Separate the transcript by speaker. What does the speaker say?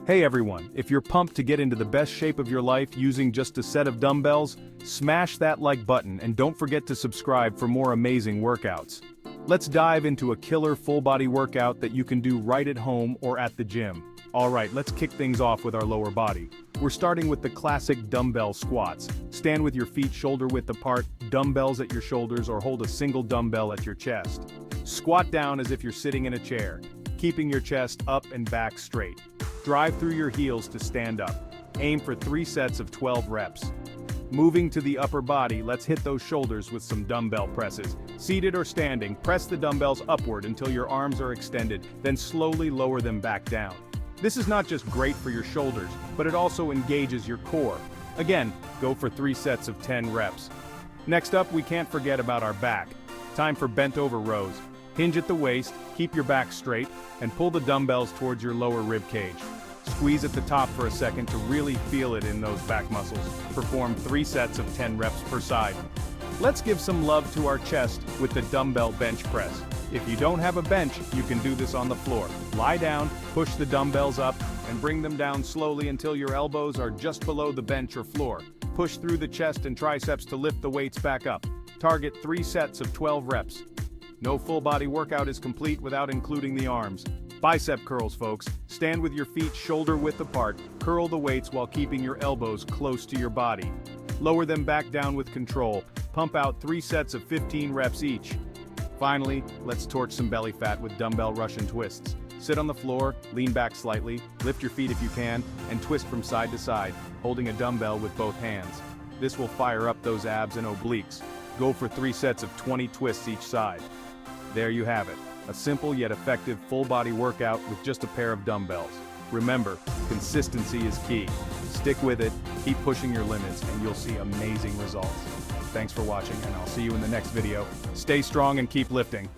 Speaker 1: Hey everyone, if you're pumped to get into the best shape of your life using just a set of dumbbells, smash that like button and don't forget to subscribe for more amazing workouts. Let's dive into a killer full-body workout that you can do right at home or at the gym. Alright, let's kick things off with our lower body. We're starting with the classic dumbbell squats. Stand with your feet shoulder-width apart, dumbbells at your shoulders, or hold a single dumbbell at your chest. Squat down as if you're sitting in a chair, keeping your chest up and back straight. Drive through your heels to stand up. Aim for 3 sets of 12 reps. Moving to the upper body, let's hit those shoulders with some dumbbell presses. Seated or standing, press the dumbbells upward until your arms are extended, then slowly lower them back down. This is not just great for your shoulders, but it also engages your core. Again, go for 3 sets of 10 reps. Next up, we can't forget about our back. Time for bent over rows. Hinge at the waist, keep your back straight, and pull the dumbbells towards your lower rib cage. Squeeze at the top for a second to really feel it in those back muscles. Perform 3 sets of 10 reps per side. Let's give some love to our chest with the dumbbell bench press. If you don't have a bench, you can do this on the floor. Lie down, push the dumbbells up, and bring them down slowly until your elbows are just below the bench or floor. Push through the chest and triceps to lift the weights back up. Target 3 sets of 12 reps. No full body workout is complete without including the arms. Bicep curls, folks. Stand with your feet shoulder width apart, curl the weights while keeping your elbows close to your body. Lower them back down with control. Pump out 3 sets of 15 reps each. Finally, let's torch some belly fat with dumbbell Russian twists. Sit on the floor, lean back slightly, lift your feet if you can, and twist from side to side, holding a dumbbell with both hands. This will fire up those abs and obliques. Go for 3 sets of 20 twists each side. There you have it, a simple yet effective full-body workout with just a pair of dumbbells. Remember, consistency is key. Stick with it, keep pushing your limits, and you'll see amazing results. Thanks for watching, and I'll see you in the next video. Stay strong and keep lifting.